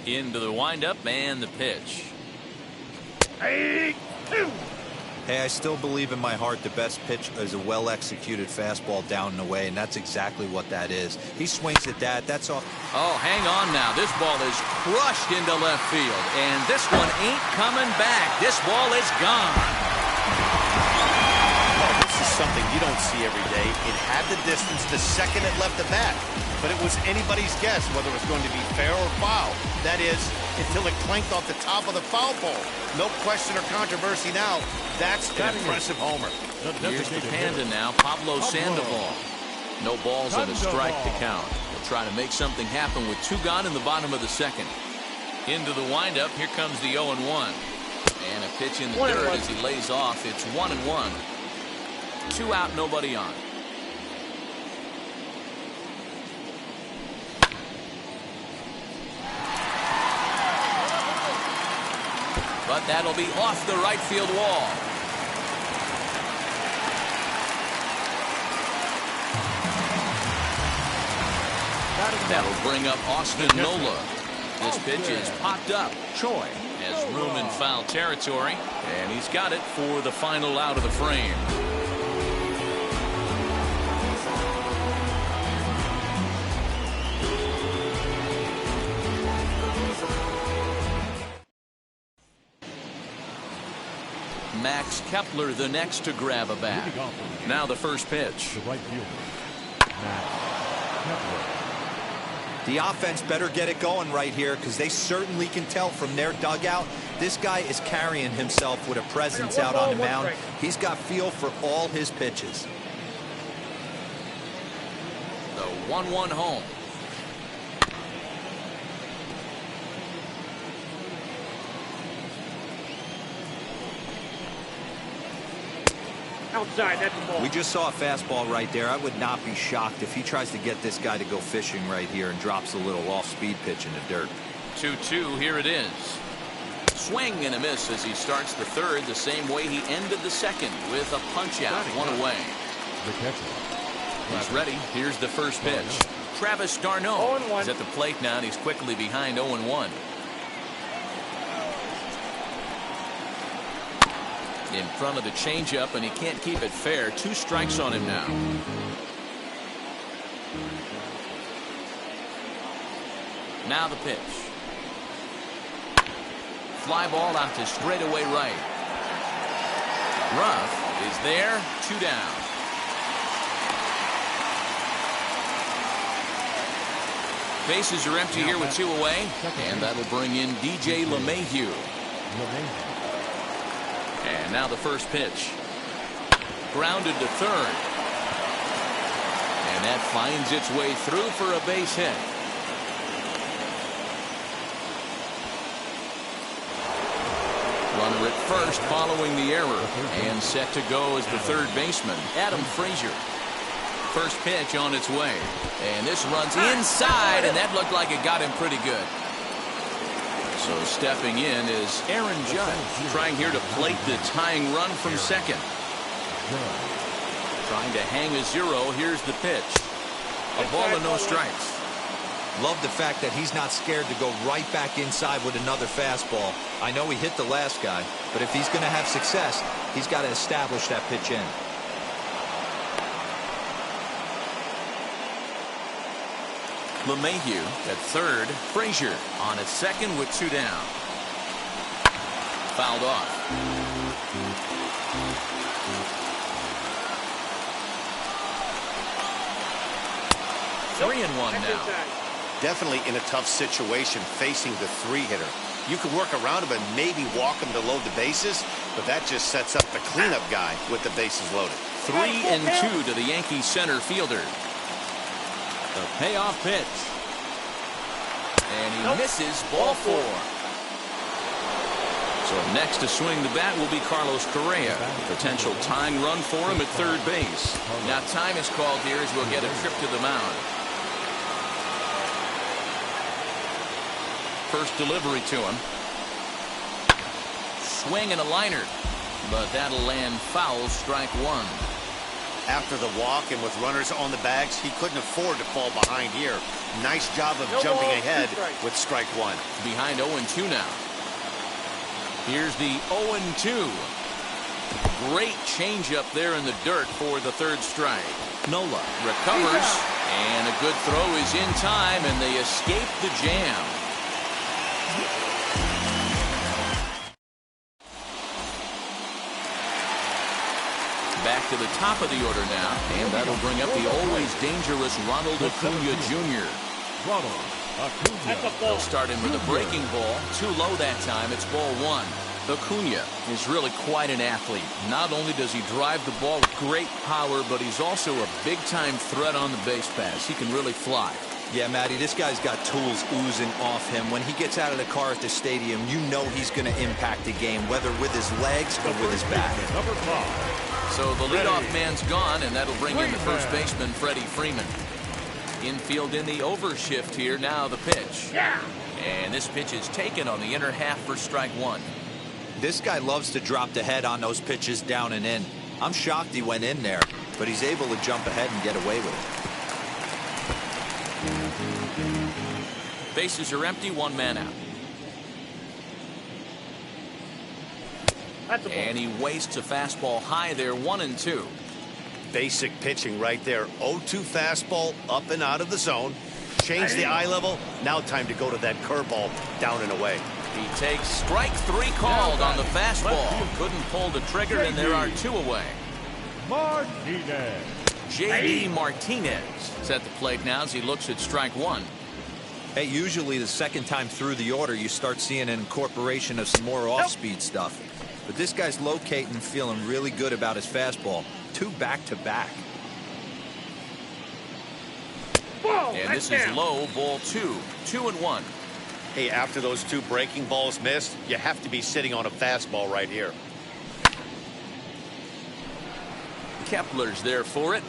Into the windup and the pitch. Hey, I still believe in my heart the best pitch is a well-executed fastball down and away, and that's exactly what that is. He swings at that. That's all. Oh, hang on now. This ball is crushed into left field, and this one ain't coming back. This ball is gone. oh, this is something you don't see every day. It had the distance to second it left the bat, but it was anybody's guess whether it was going to be fair or foul. That is, until it clanked off the top of the foul pole. No question or controversy now. That's an impressive homer. Here's the Panda now, Pablo Sandoval. No balls and a strike to count. They'll try to make something happen with 2 gone in the bottom of the second. Into the windup, here comes the 0-1. And a pitch in the dirt as he lays off. It's 1-1. 2 out, nobody on. But that'll be off the right field wall. That'll bring up Austin Nola. This pitch is popped up. Choi has room in foul territory, and he's got it for the final out of the frame. Max Kepler the next to grab a bat. Now the first pitch. The offense better get it going right here, because they certainly can tell from their dugout this guy is carrying himself with a presence out on the mound. He's got feel for all his pitches. The 1-1 home. Outside, that's the ball. We just saw a fastball right there. I would not be shocked if he tries to get this guy to go fishing right here and drops a little off-speed pitch in the dirt. 2-2, here it is. Swing and a miss as he starts the third the same way he ended the second, with a punch-out, 1 away. He's ready. Here's the first pitch. Travis d'Arnaud is at the plate now, and he's quickly behind 0-1. In front of the changeup, and he can't keep it fair. 2 strikes on him now. Now the pitch. Fly ball out to straightaway right. Ruff is there. 2 down. Bases are empty here with 2 away, and that'll bring in DJ LeMahieu. And now the first pitch. Grounded to third. And that finds its way through for a base hit. Runner at first following the error. And set to go as the third baseman, Adam Frazier. First pitch on its way. And this runs inside, and that looked like it got him pretty good. So stepping in is Aaron Judge, trying here to plate the tying run from second. Trying to hang a 0. Here's the pitch. A ball and no strikes. Love the fact that he's not scared to go right back inside with another fastball. I know he hit the last guy, but if he's going to have success, he's got to establish that pitch in. LeMahieu at third. Frazier on at second with 2 down. Fouled off. 3-1 now. Definitely in a tough situation facing the 3-hitter. You could work around him and maybe walk him to load the bases, but that just sets up the cleanup guy with the bases loaded. 3-2 to the Yankees center fielder. The payoff pitch. And he misses, ball 4. So next to swing the bat will be Carlos Correa. Potential tying run for him at third base. Now time is called here as we'll get a trip to the mound. First delivery to him. Swing and a liner. But that'll land foul, strike 1. After the walk and with runners on the bags, he couldn't afford to fall behind here. Nice job of jumping ahead with strike one. Behind 0-2 now. Here's the 0-2. Great changeup there in the dirt for the third strike. Nola recovers, and a good throw is in time, and they escape the jam. Back to the top of the order now, and that'll bring up the always dangerous Ronald Acuna Jr. They'll start him with a breaking ball. Too low that time. It's ball one. Acuna is really quite an athlete. Not only does he drive the ball with great power, but he's also a big-time threat on the base pass. He can really fly. Yeah, Matty, this guy's got tools oozing off him. When he gets out of the car at the stadium, you know he's going to impact the game, whether with his legs or with his bat. So the leadoff man's gone, and that'll bring in the first baseman, Freddie Freeman. Infield in the overshift here. Now the pitch. And this pitch is taken on the inner half for strike one. This guy loves to drop the head on those pitches down and in. I'm shocked he went in there, but he's able to jump ahead and get away with it. Bases are empty, one man out. And he wastes a fastball high there, 1-2. Basic pitching right there. 0-2 fastball up and out of the zone. Change the eye level. Now time to go to that curveball down and away. He takes strike three called on the fastball. Couldn't pull the trigger, and there are two away. J.D. Martinez is at the plate now as he looks at strike one. Hey, usually the second time through the order, you start seeing an incorporation of some more off-speed stuff. But this guy's locating, feeling really good about his fastball. Two back-to-back. And this is low, ball two. 2-1. Hey, after those two breaking balls missed, you have to be sitting on a fastball right here. Kepler's there for it,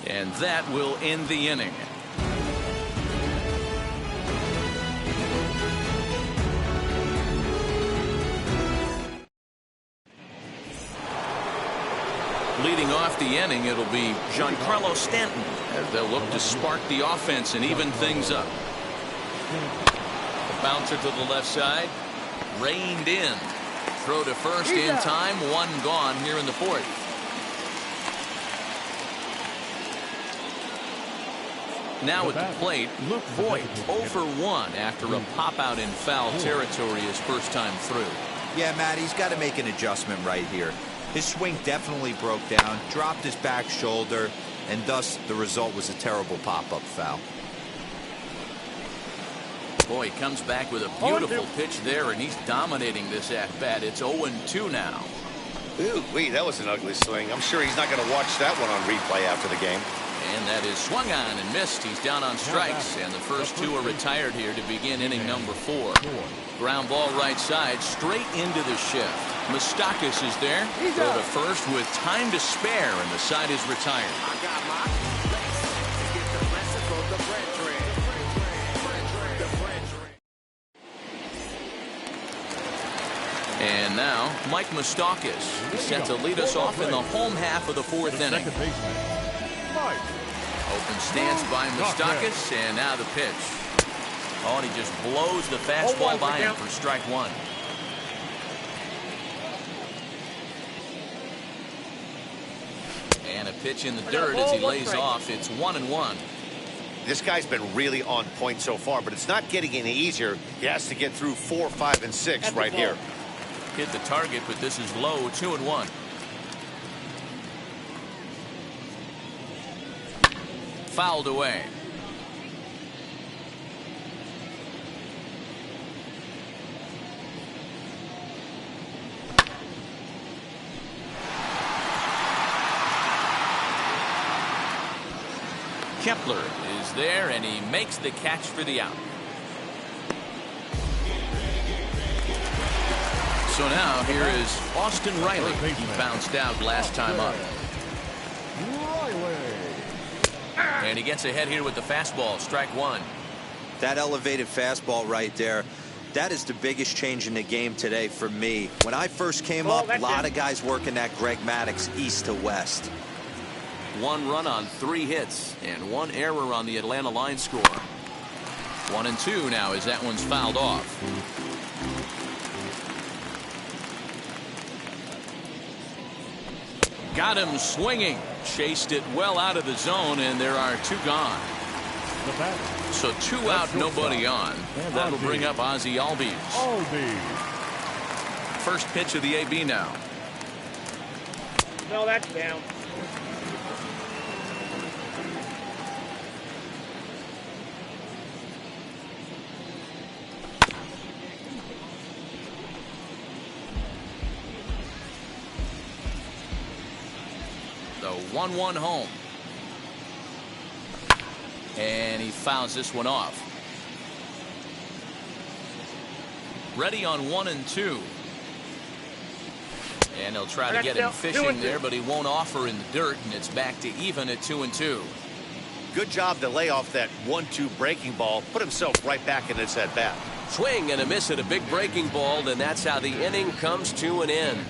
and that will end the inning. Leading off the inning, it'll be Giancarlo Stanton as they'll look to spark the offense and even things up. The bouncer to the left side, reined in. Throw to first in time, one gone here in the fourth. Now at the plate, Luke Voigt 0 for 1 after a pop out in foul territory his first time through. Yeah, Matt, he's got to make an adjustment right here. His swing definitely broke down, dropped his back shoulder, and thus the result was a terrible pop-up foul. Boy, he comes back with a beautiful pitch there, and he's dominating this at-bat. It's 0-2 now. Ooh, wait, that was an ugly swing. I'm sure he's not going to watch that one on replay after the game. And that is swung on and missed. He's down on strikes, and the first two are retired here to begin inning number 4. Ground ball right side, straight into the shift. Moustakas is there. Throw to first with time to spare, and the side is retired. And now, Mike Moustakas is set to lead us off in the home half of the fourth inning. Open stance by Moustakas, and now the pitch. Oh, and he just blows the fastball by him for strike one. And a pitch in the dirt as he lays off. It's 1-1. This guy's been really on point so far, but it's not getting any easier. He has to get through 4, 5, and 6 right here. Hit the target, but this is low, 2-1. Fouled away. Kepler is there, and he makes the catch for the out. So now here is Austin Riley. He bounced out last time up. And he gets ahead here with the fastball, strike one. That elevated fastball right there, that is the biggest change in the game today for me. When I first came up, a lot of guys working that Greg Maddux east to west. 1 run on 3 hits and 1 error on the Atlanta line score. 1-2 now as that one's fouled off. Got him swinging. Chased it well out of the zone, and there are 2 gone. So 2 out, nobody on. That'll bring up Ozzie Albies. First pitch of the AB now. No, that's down. The 1-1 home. And he fouls this one off. Ready on 1-2. And he'll try to get him fishing there, but he won't offer in the dirt, and it's back to even at 2-2. Good job to lay off that 1-2 breaking ball. Put himself right back in this at-bat. Swing and a miss at a big breaking ball, and that's how the inning comes to an end.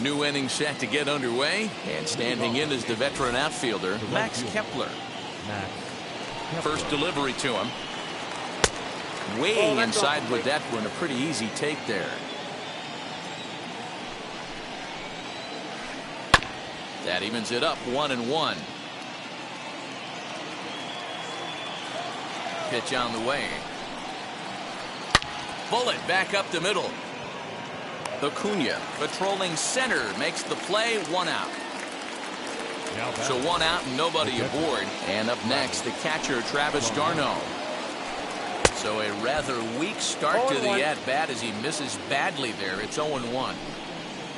New inning set to get underway, and standing in is the veteran outfielder, Max Kepler. First delivery to him. Weighing inside with that one, a pretty easy take there. That evens it up 1-1. Pitch on the way. Bullet back up the middle. Acuna patrolling center makes the play. 1 out. So 1 out and nobody aboard. And up next, the catcher Travis d'Arnaud. So a rather weak start to the at-bat as he misses badly there. It's 0-1.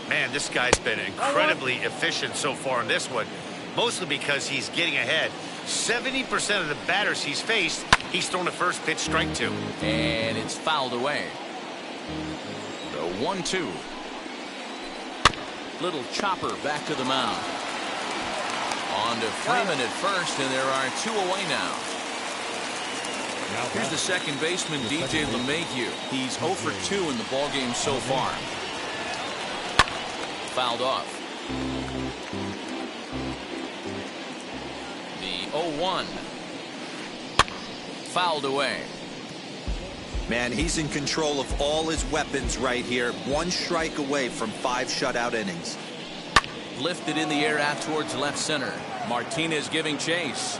Man, this guy's been incredibly efficient so far in this one, mostly because he's getting ahead. 70% of the batters he's faced, he's thrown a first pitch strike to. And it's fouled away. The 1-2. Little chopper back to the mound. On to Freeman at first, and there are 2 away now. Here's the second baseman, DJ LeMahieu. He's 0 for 2 in the ballgame so far. Fouled off. The 0-1. Fouled away. Man, he's in control of all his weapons right here. 1 strike away from 5 shutout innings. Lifted in the air out towards left center. Martinez giving chase.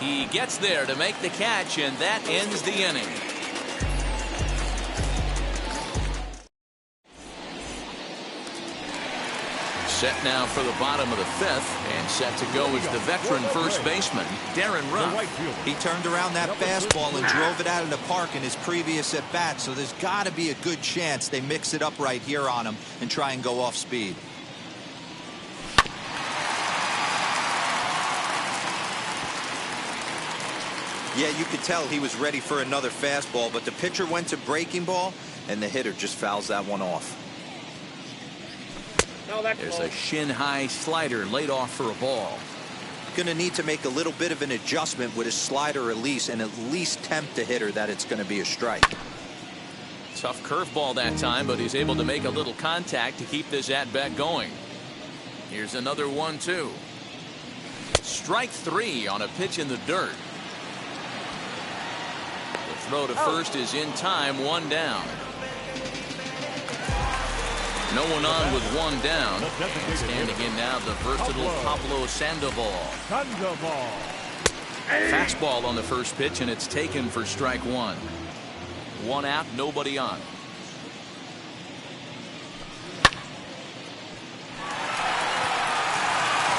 He gets there to make the catch, and that ends the inning. Set now for the bottom of the 5th, and set to go is the veteran first baseman, Darren Ruff. He turned around that fastball and drove it out of the park in his previous at-bat, so there's got to be a good chance they mix it up right here on him and try and go off speed. Yeah, you could tell he was ready for another fastball, but the pitcher went to breaking ball, and the hitter just fouls that one off. There's a shin-high slider laid off for a ball. Going to need to make a little bit of an adjustment with his slider release and at least tempt the hitter that it's going to be a strike. Tough curveball that time, but he's able to make a little contact to keep this at-bat going. Here's another 1-2. Strike 3 on a pitch in the dirt. The throw to first is in time. 1 down. No one on with 1 down. And standing in now, the versatile Pablo Sandoval. Fastball on the first pitch, and it's taken for strike 1. 1 out, nobody on.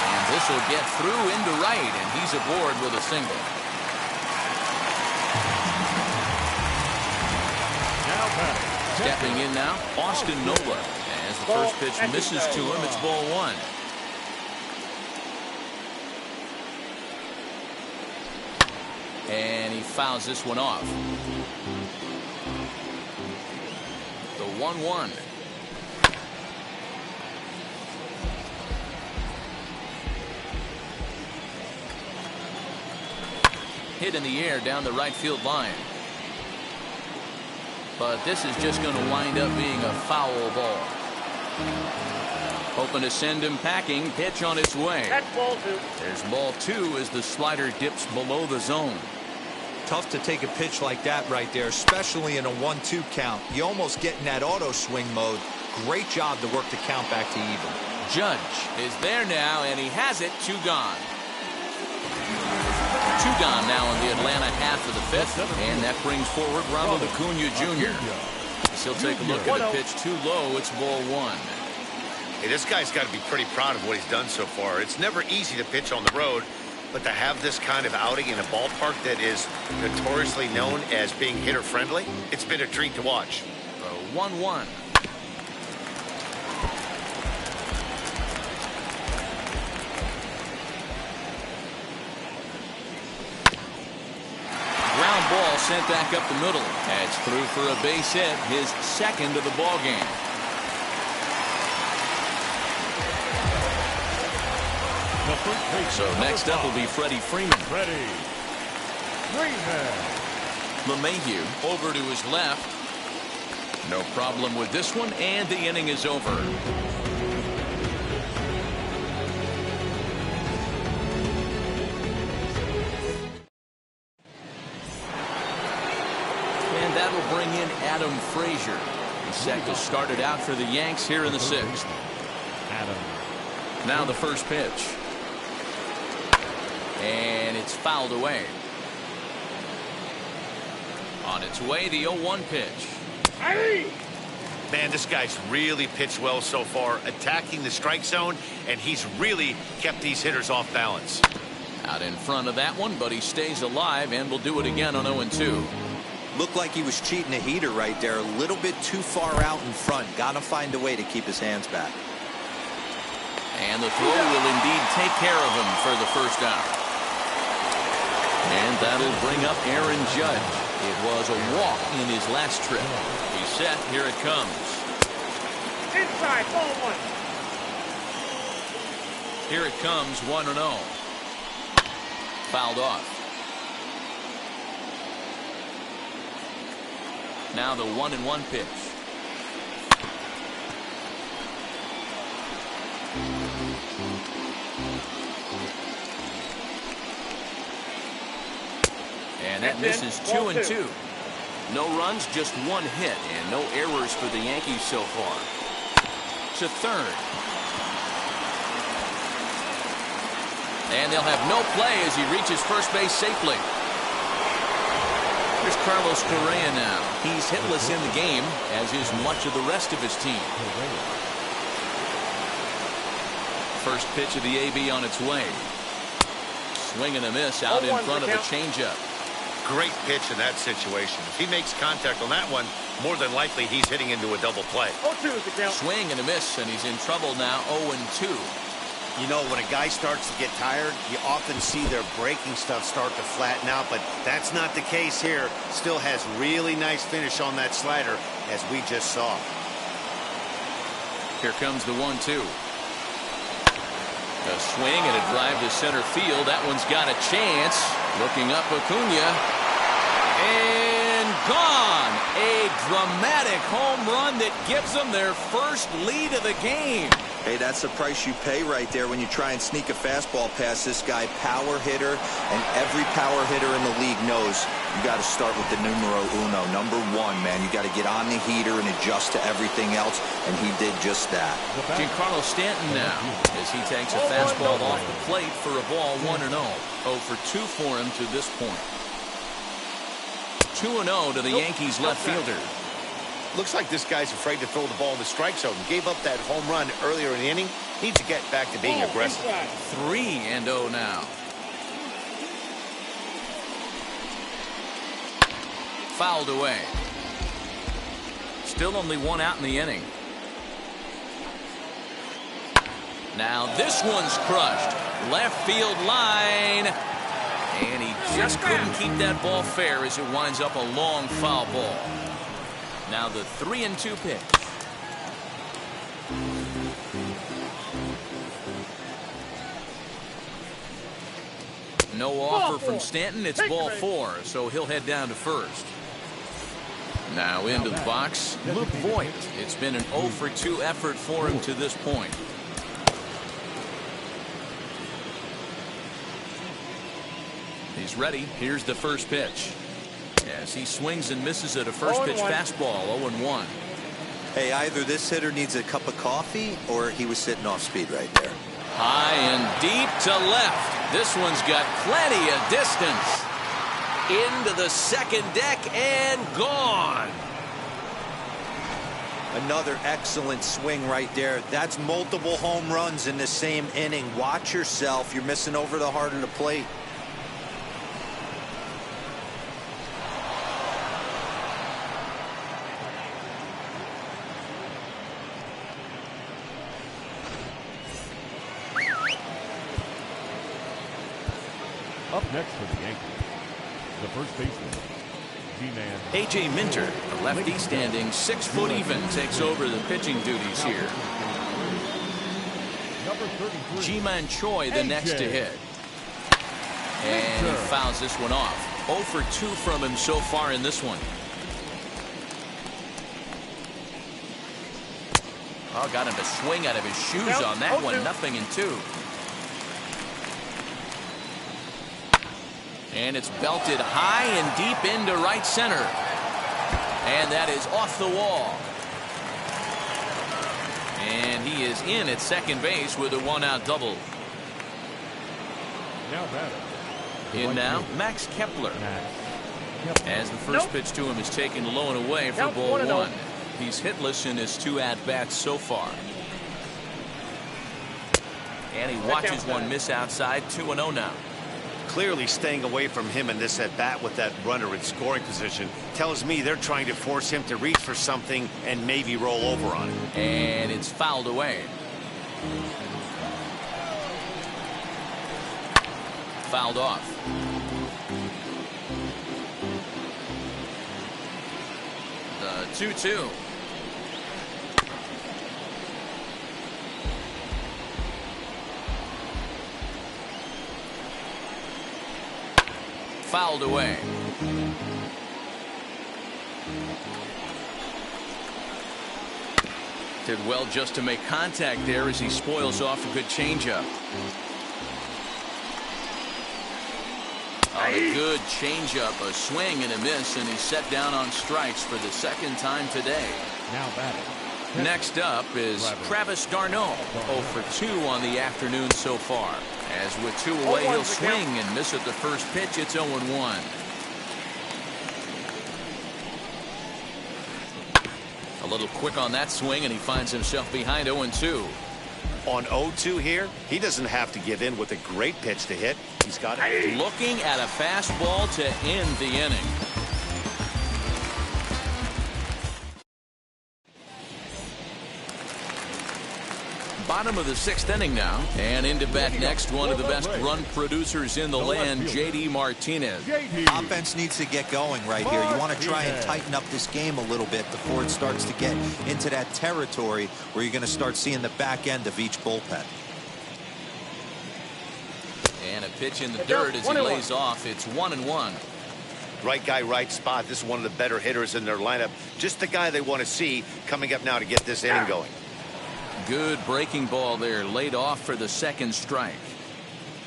And this will get through into right, and he's aboard with a single. Stepping in now, Austin Nola. As the first pitch misses to him, it's ball 1. And he fouls this one off. The 1-1. Hit in the air down the right field line. but this is just going to wind up being a foul ball. Hoping to send him packing. Pitch on its way. That's ball 2. There's ball 2 as the slider dips below the zone. Tough to take a pitch like that right there, especially in a 1-2 count. You almost get in that auto swing mode. Great job to work the count back to even. Judge is there now, and he has it. 2 gone. 2 gone now in the Atlanta half of the 5th, and that brings forward Ronald Acuna Jr. He'll take a look at a pitch too low. It's ball 1. Hey, this guy's got to be pretty proud of what he's done so far. It's never easy to pitch on the road, but to have this kind of outing in a ballpark that is notoriously known as being hitter-friendly, it's been a treat to watch. 1-1. Ground ball sent back up the middle. That's through for a base hit, his 2nd of the ball game. So next up will be Freddie Freeman. LeMahieu over to his left. No problem with this one, and the inning is over. And that'll bring in Adam Frazier. He's set to start it out for the Yanks here in the 6th. Now the first pitch. And it's fouled away. On its way, the 0-1 pitch. Man, this guy's really pitched well so far, attacking the strike zone, and he's really kept these hitters off balance. Out in front of that one, but he stays alive and will do it again on 0-2. Looked like he was cheating a heater right there. A little bit too far out in front. Got to find a way to keep his hands back. And the throw will indeed take care of him for the first out. And that'll bring up Aaron Judge. It was a walk in his last trip. He's set. Here it comes. Inside, ball 1. Here it comes, 1-0. Fouled off. Now the 1-1 pitch. And that misses 2-2. No runs, just 1 hit, and no errors for the Yankees so far. To third. And they'll have no play as he reaches first base safely. Here's Carlos Correa now. He's hitless in the game, as is much of the rest of his team. First pitch of the AB on its way. Swing and a miss out in front of a changeup. Great pitch in that situation. If he makes contact on that one, more than likely he's hitting into a double play. 0-2 is the count. Swing and a miss, and he's in trouble now. 0-2. You know, when a guy starts to get tired, you often see their breaking stuff start to flatten out, but that's not the case here. Still has really nice finish on that slider, as we just saw. Here comes the 1-2. A swing and a drive to center field. That one's got a chance. Looking up, Acuna. And gone. A dramatic home run that gives them their first lead of the game. Hey, that's the price you pay right there when you try and sneak a fastball past this guy. Power hitter, and every power hitter in the league knows you got to start with the numero uno, #1, man. You got to get on the heater and adjust to everything else, and he did just that. Giancarlo Stanton now, as he takes a fastball off the plate for a ball 1-0. 0 for 2 for him to this point. 2-0 to the Yankees left fielder. Looks like this guy's afraid to throw the ball in the strike zone. Gave up that home run earlier in the inning. Needs to get back to being aggressive. 3-0 now. Fouled away. Still only 1 out in the inning. Now this one's crushed. Left field line. And he just couldn't keep that ball fair as it winds up a long foul ball. Now the 3-2 pitch. No offer from Stanton. It's ball 4, so he'll head down to first. Now into the box, Luke Voigt. It's been an 0 for 2 effort for him to this point. He's ready. Here's the first pitch. As he swings and misses at a first pitch fastball, 0-1. Hey, either this hitter needs a cup of coffee or he was sitting off speed right there. High and deep to left. This one's got plenty of distance. Into the second deck and gone. Another excellent swing right there. That's multiple home runs in the same inning. Watch yourself. You're missing over the heart of the plate. Up next for the Yankees, the first baseman, G-Man. A.J. Minter, a lefty standing 6 foot even, takes over the pitching duties here. Number 33. Ji-Man Choi, the next to hit. And he fouls this one off. 0 for 2 from him so far in this one. Oh, got him to swing out of his shoes on that one. 0-2. And it's belted high and deep into right center. And that is off the wall. And he is in at second base with a 1-out double. Now batter. In now, Max Kepler. As the first pitch to him is taken low and away for ball 1. He's hitless in his 2 at-bats so far. And he watches one miss outside. 2-0 now. Clearly staying away from him in this at-bat with that runner in scoring position tells me they're trying to force him to reach for something and maybe roll over on it. And it's fouled away. Fouled off. The 2-2. Fouled away. Did well just to make contact there as he spoils off a good changeup. Oh, a good changeup, a swing and a miss, and he's set down on strikes for the second time today. Now batting. Next up is Travis d'Arnaud. 0 for 2 on the afternoon so far. As with 2 away, he'll swing and miss at the first pitch. It's 0-1. A little quick on that swing, and he finds himself behind 0-2. On 0-2 here, he doesn't have to give in with a great pitch to hit. He's got it. Looking at a fastball to end the inning. Bottom of the 6th inning now, and into bat next, one of the best run producers in the land, J.D. Martinez. Offense needs to get going right here. You want to try and tighten up this game a little bit before it starts to get into that territory where you're going to start seeing the back end of each bullpen. And a pitch in the dirt as he lays off. It's 1-1. Right guy, right spot. This is one of the better hitters in their lineup. Just the guy they want to see coming up now to get this inning going. Good breaking ball there, laid off for the second strike.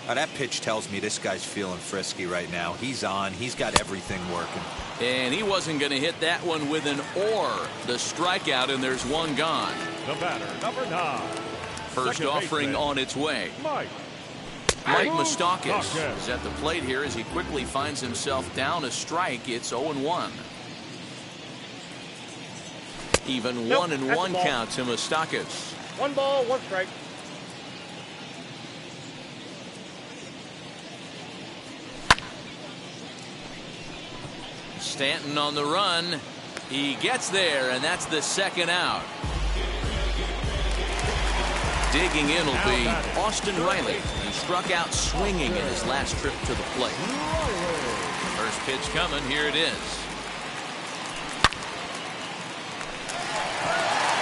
Now that pitch tells me this guy's feeling frisky right now. He's on. He's got everything working. And he wasn't going to hit that one with an or. The strikeout, and there's one gone. The batter, number 9. First Second offering baseman, on its way. Mike Moustakas is at the plate here as he quickly finds himself down a strike. It's 0-1. Even 1-1 count to Moustakas. 1 ball, 1 strike. Stanton on the run. He gets there, and that's the second out. Digging in will be Austin Riley. He struck out swinging in his last trip to the plate. First pitch coming. Here it is.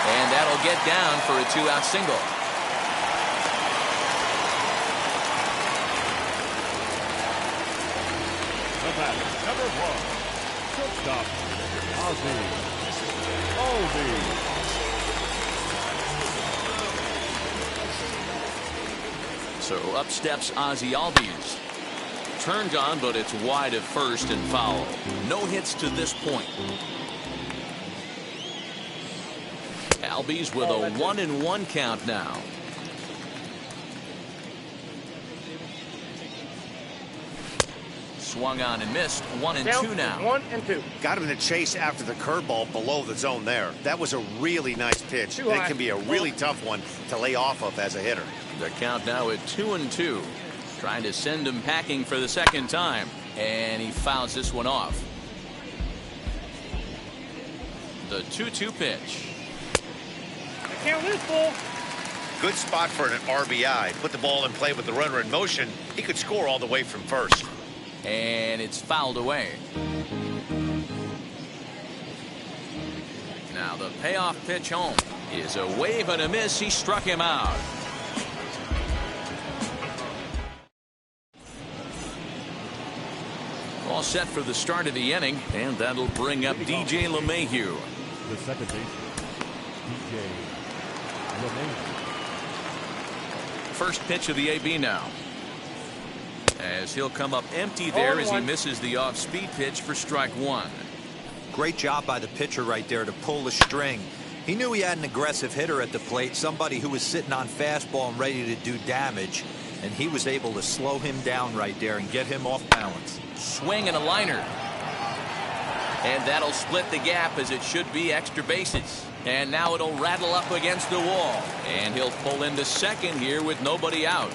And that'll get down for a 2-out single. The batter, number 1. Shortstop, So up steps Ozzie Albies. Turned on, but it's wide at first and foul. No hits to this point. Albies with a 1-1 count now. Swung on and missed. 1-2 now. 1-2. Got him in the chase after the curveball below the zone there. That was a really nice pitch. Too high. It can be a really tough one to lay off of as a hitter. The count now at 2-2. Trying to send him packing for the second time. And he fouls this one off. The 2-2 pitch. Count this ball. Good spot for an RBI. Put the ball in play with the runner in motion. He could score all the way from first. And it's fouled away. Now the payoff pitch home is a wave and a miss. He struck him out. All set for the start of the inning, and that'll bring up DJ LeMahieu. The second baseman, DJ LeMahieu. First pitch of the AB now. As he'll come up empty there as he misses the off-speed pitch for strike one. Great job by the pitcher right there to pull the string. He knew he had an aggressive hitter at the plate, somebody who was sitting on fastball and ready to do damage, and he was able to slow him down right there and get him off balance. Swing and a liner. And that'll split the gap, as it should be extra bases. And now it'll rattle up against the wall. And he'll pull into second here with nobody out.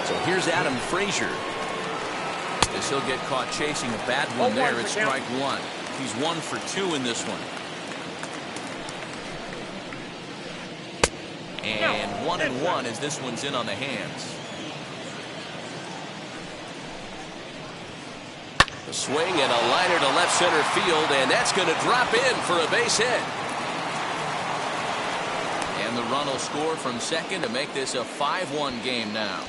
So here's Adam Frazier. As he'll get caught chasing a bad one there at strike one. He's 1 for 2 in this one. And 1-1 as this one's in on the hands. A swing and a liner to left center field, and that's going to drop in for a base hit. And the run will score from second to make this a 5-1 game now.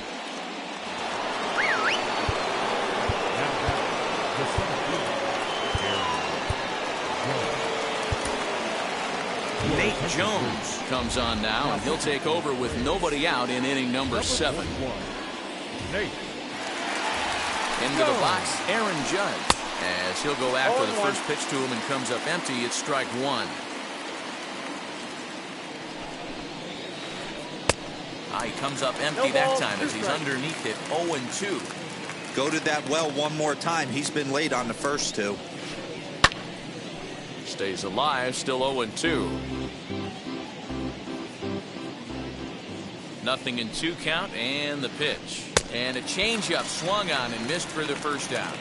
Nate Jones comes on now, and he'll take over with nobody out in inning number 7. Nate. Into the box, Aaron Judge, as he'll go after the first pitch to him and comes up empty. It's strike one. He comes up empty that time as he's underneath it. 0-2. Go to that well one more time. He's been late on the first two. Stays alive, still 0-2. Nothing in 2 count, and the pitch. And a changeup swung on and missed for the first out.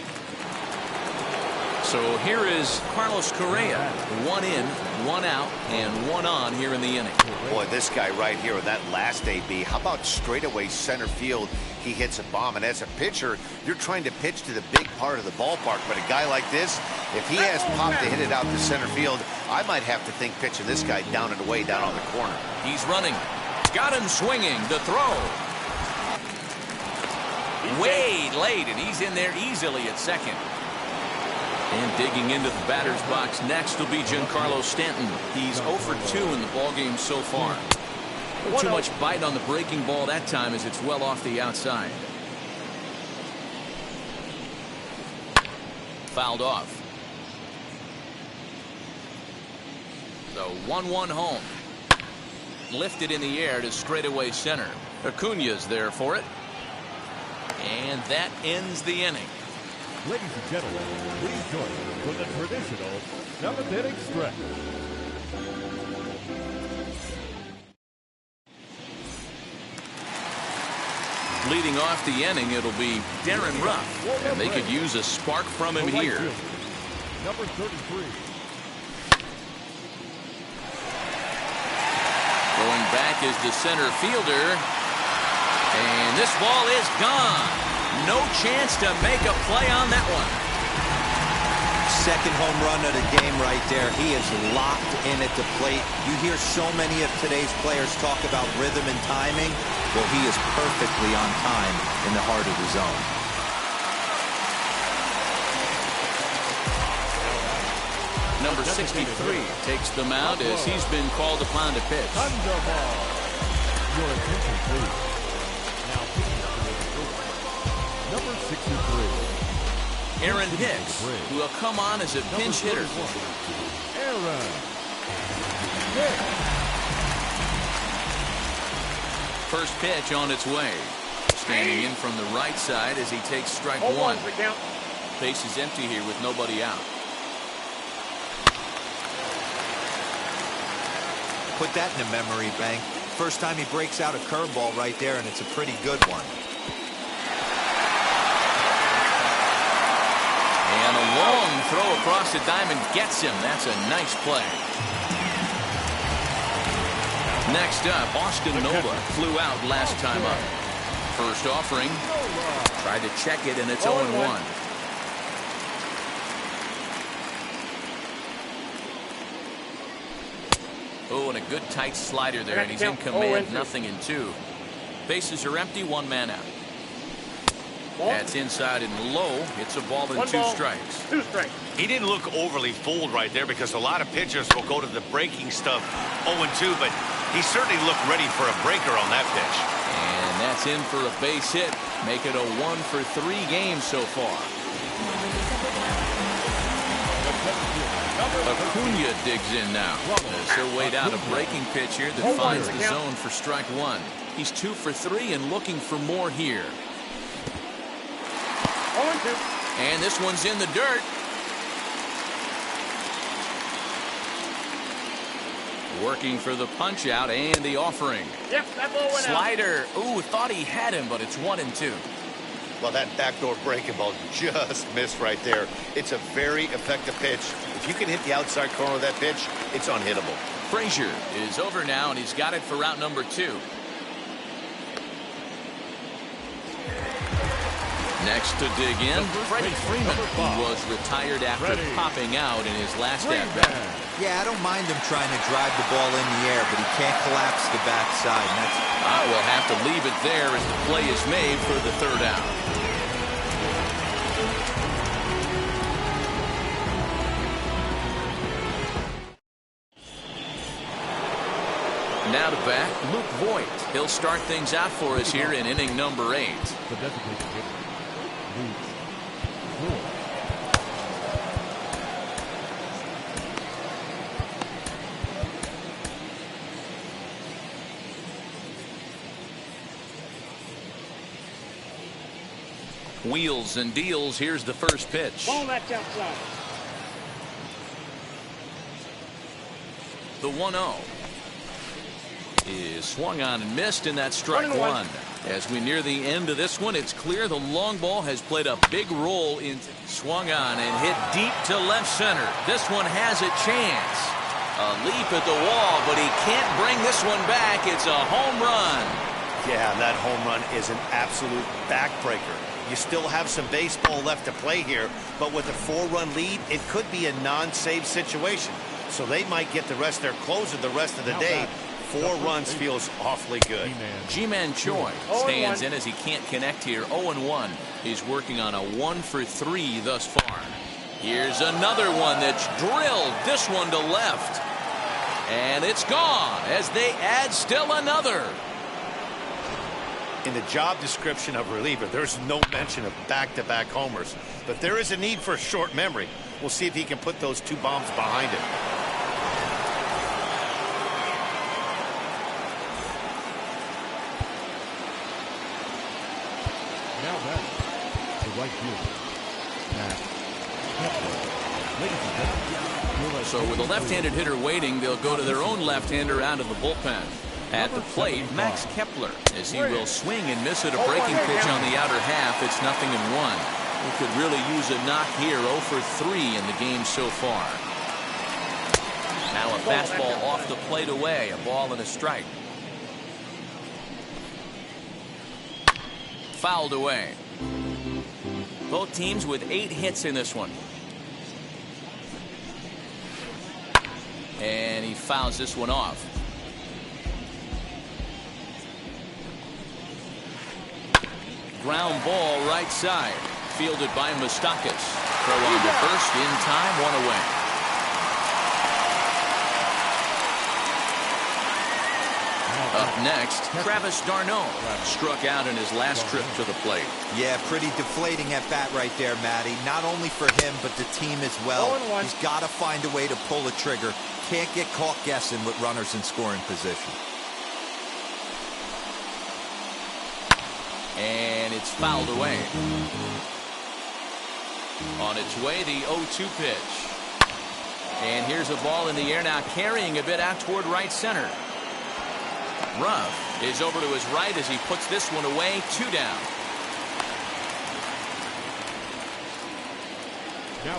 So here is Carlos Correa. 1 in, 1 out, and 1 on here in the inning. Boy, this guy right here with that last AB. How about straightaway center field? He hits a bomb, and as a pitcher, you're trying to pitch to the big part of the ballpark. But a guy like this, if he has pop to hit it out to center field, I might have to think pitching this guy down and away down on the corner. He's running. Got him swinging. The throw. Way late, and he's in there easily at second. And digging into the batter's box next will be Giancarlo Stanton. He's 0 for 2 in the ballgame so far. Not too much bite on the breaking ball that time, as it's well off the outside. Fouled off. So 1-1 home. Lifted in the air to straightaway center. Acuna's there for it. And that ends the inning. Ladies and gentlemen, please join us for the traditional 7th inning stretch. Leading off the inning, it'll be Darren Ruff, and they could use a spark from him here. Number 33. Going back is the center fielder. And this ball is gone. No chance to make a play on that one. second home run of the game right there. He is locked in at the plate. You hear so many of today's players talk about rhythm and timing. Well, he is perfectly on time in the heart of the zone. Number 63 takes the mound as he's been called upon to pitch. Thunderball. Your attention, please. Now, number 63. Aaron Hicks will come on as a pinch hitter. Aaron Hicks. First pitch on its way. Standing in from the right side as he takes strike one. Base is empty here with nobody out. Put that in the memory bank. First time he breaks out a curveball right there, and it's a pretty good one. And a long throw across the diamond gets him. That's a nice play. Next up, Austin Nova flew out last time up. First offering. Tried to check it, and it's 0-1. Oh, and a good tight slider there, and he's in command. 0-2. Bases are empty, one man out. That's inside and low. It's a ball and two strikes. He didn't look overly fooled right there because a lot of pitchers will go to the breaking stuff 0-2, but he certainly looked ready for a breaker on that pitch. And that's in for a base hit. Make it a 1-for-3 game so far. Acuna digs in now as he'll wait out a breaking pitch here that finds the zone for strike one. He's 2 for 3 and looking for more here. And this one's in the dirt. Working for the punch out and the offering. Yep, that ball went Slider. Ooh, thought he had him, but it's 1-2. Well, that backdoor breaking ball just missed right there. It's a very effective pitch. If you can hit the outside corner of that pitch, it's unhittable. Frazier is over now, and he's got it for route number 2. Next to dig in, Freddie Freeman, who was retired after popping out in his last at-bat. Yeah, I don't mind him trying to drive the ball in the air, but he can't collapse the backside. And that's... We'll have to leave it there as the play is made for the third out. Now to bat, Luke Voigt. He'll start things out for us here in inning number 8. The designated hitter, Luke Voigt. Wheels and deals. Here's the first pitch. Ball that's outside. The 1-0 is swung on and missed, and that's strike one. As we near the end of this one, it's clear the long ball has played a big role in swung on and hit deep to left center. This one has a chance. A leap at the wall, but he can't bring this one back. It's a home run. Yeah, that home run is an absolute backbreaker. You still have some baseball left to play here, but with a 4-run lead, it could be a non-save situation. So they might get the rest of their closer the rest of the day. 4 runs feels awfully good. G-Man Choi stands in as he can't connect here. 0-1. He's working on a 1-for-3 thus far. Here's another one that's drilled. This one to left. And it's gone as they add still another. In the job description of reliever, there's no mention of back-to-back homers. But there is a need for a short memory. We'll see if he can put those 2 bombs behind him. Now back to right field. So with a left-handed hitter waiting, they'll go to their own left-hander out of the bullpen. At the plate, Max Kepler, as he will swing and miss at a breaking pitch on the outer half. It's 0-1. He could really use a knock here. 0 for 3 in the game so far. Now a fastball off the plate away. A ball and a strike. Fouled away. Both teams with 8 hits in this one. and he fouls this one off. Ground ball right side. Fielded by Moustakas. Throw on to first in time, one away. Up next, Travis d'Arnaud struck out in his last trip to the plate. Yeah, pretty deflating at bat right there, Matty. Not only for him, but the team as well. 0-1. He's got to find a way to pull a trigger. Can't get caught guessing with runners in scoring position. And it's fouled away. On its way, the 0-2 pitch. And here's a ball in the air now, carrying a bit out toward right center. Ruff is over to his right as he puts this one away. 2 down.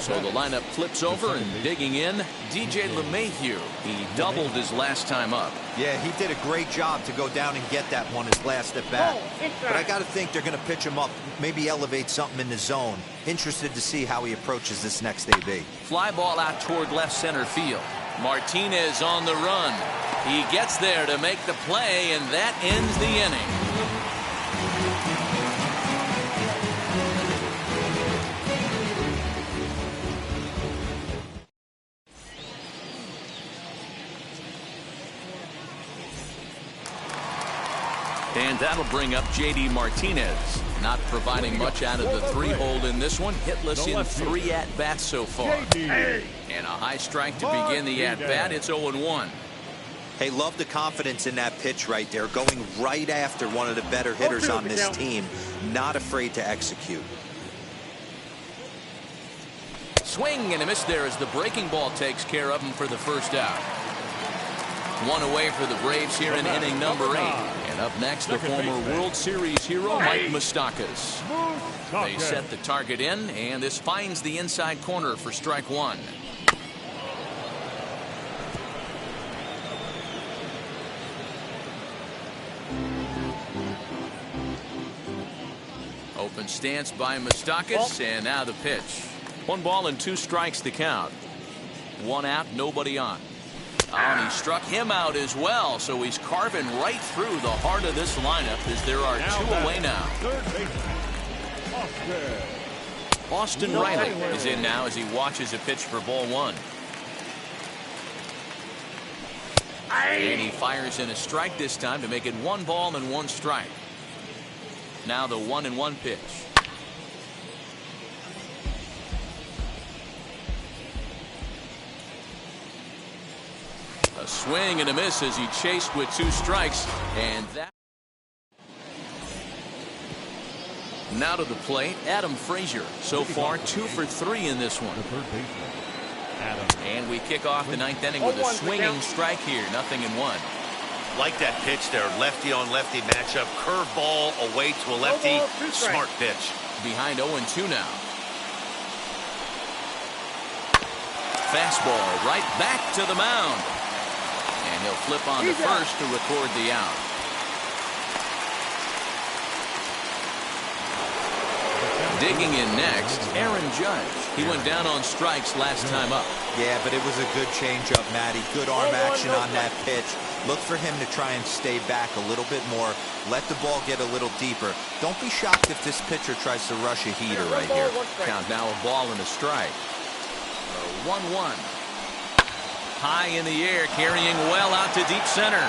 So the lineup flips over, and digging in, DJ LeMahieu. He doubled his last time up. Yeah, he did a great job to go down and get that one his last at bat. But I got to think they're going to pitch him up, maybe elevate something in the zone. Interested to see how he approaches this next AB. Fly ball out toward left center field. Martinez on the run. He gets there to make the play, and that ends the inning. And that'll bring up J.D. Martinez. Not providing much out of the 3-hole in this one. Hitless in 3 at-bats so far. And a high strike to begin the at-bat. It's 0-1. Hey, love the confidence in that pitch right there. Going right after one of the better hitters on this team. Not afraid to execute. Swing and a miss there as the breaking ball takes care of him for the first out. 1 away for the Braves here in inning number 8. And up next, the former World Series hero, Mike Moustakas. They set the target in, and this finds the inside corner for strike 1. Open stance by Moustakas, and now the pitch. 1 ball and 2 strikes the count. 1 out, nobody on. And he struck him out as well, so he's carving right through the heart of this lineup as there are 2 away now. Austin Riley is in now as he watches a pitch for ball 1. And he fires in a strike this time to make it 1 ball and 1 strike. Now the 1-1 pitch. A swing and a miss as he chased with 2 strikes, and that. Now to the plate, Adam Frazier. So far 2 for 3 in this one. And we kick off the 9th inning with a swinging strike here. 0-1. Like that pitch there, lefty on lefty matchup, curveball away to a lefty. Smart pitch. Behind 0-2 now. Fastball right back to the mound. And he'll flip on to first to record the out. Digging in next, Aaron Judge. He went down on strikes last time up. Yeah, but it was a good changeup, Matty. Good arm action on that pitch. Look for him to try and stay back a little bit more. Let the ball get a little deeper. Don't be shocked if this pitcher tries to rush a heater right here. Count now, a ball and a strike. 1-1. High in the air, carrying well out to deep center.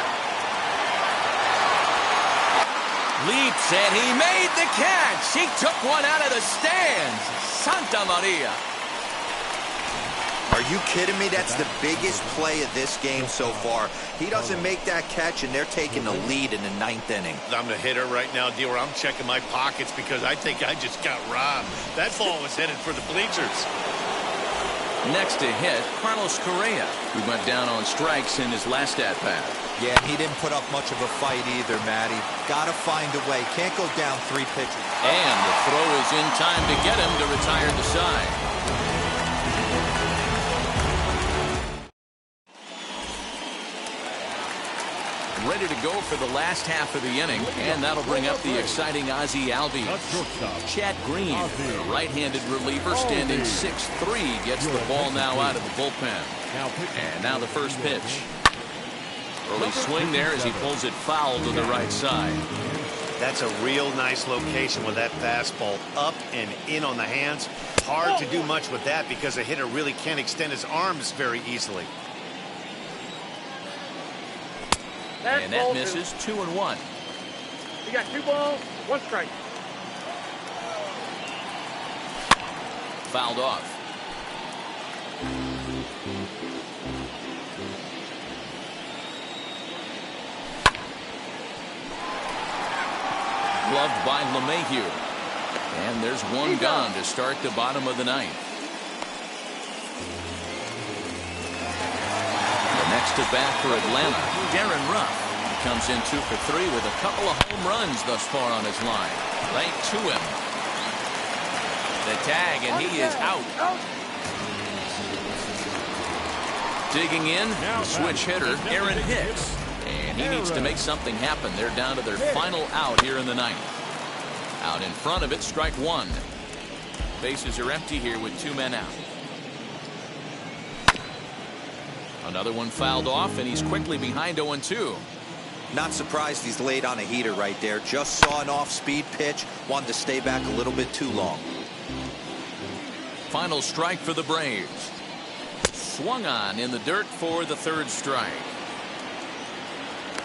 Leaps, and he made the catch. He took one out of the stands. Santa Maria. Are you kidding me? That's the biggest play of this game so far. He doesn't make that catch, and they're taking the lead in the 9th inning. I'm the hitter right now, D, where I'm checking my pockets because I think I just got robbed. That ball was headed for the bleachers. Next to hit, Carlos Correa, who went down on strikes in his last at-bat. Yeah, he didn't put up much of a fight either, Matty. Gotta find a way. Can't go down 3 pitches. And the throw is in time to get him to retire the side. Ready to go for the last half of the inning, and that'll bring up the exciting Ozzie Albies. Chad Green, the right-handed reliever, standing 6'3", gets the ball now out of the bullpen. And now the first pitch. Early swing there as he pulls it foul to the right side. That's a real nice location with that fastball up and in on the hands. Hard to do much with that because a hitter really can't extend his arms very easily. And that misses. 2-1. You got 2 balls, 1 strike. Fouled off. Gloved by LeMahieu. And there's one gone to start the bottom of the ninth. The next at bat for Atlanta, Darren Ruff. He comes in 2 for 3 with a couple of home runs thus far on his line. Right to him. The tag, and he is out. Digging in, switch hitter, Aaron Hicks. And he needs to make something happen. They're down to their final out here in the ninth. Out in front of it, strike 1. Bases are empty here with 2 men out. Another one fouled off, and he's quickly behind 0-2. Not surprised he's laid on a heater right there. Just saw an off-speed pitch. Wanted to stay back a little bit too long. Final strike for the Braves. Swung on in the dirt for the 3rd strike.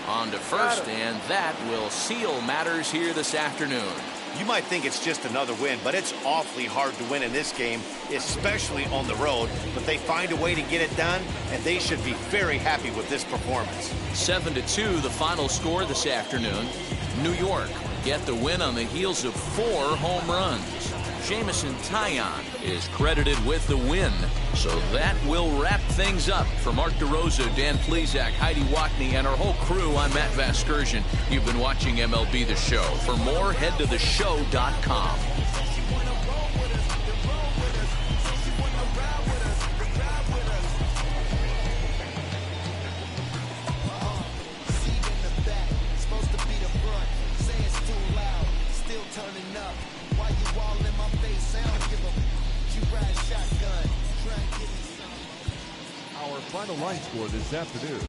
On to first, and that will seal matters here this afternoon. You might think it's just another win, but it's awfully hard to win in this game, especially on the road. But they find a way to get it done, and they should be very happy with this performance. 7-2, the final score this afternoon. New York get the win on the heels of 4 home runs. Jamison Taillon is credited with the win. So that will wrap things up. For Mark DeRosa, Dan Plesac, Heidi Watney, and our whole crew, I'm Matt Vasgersian. You've been watching MLB The Show. For more, head to theshow.com. Our final line score this afternoon.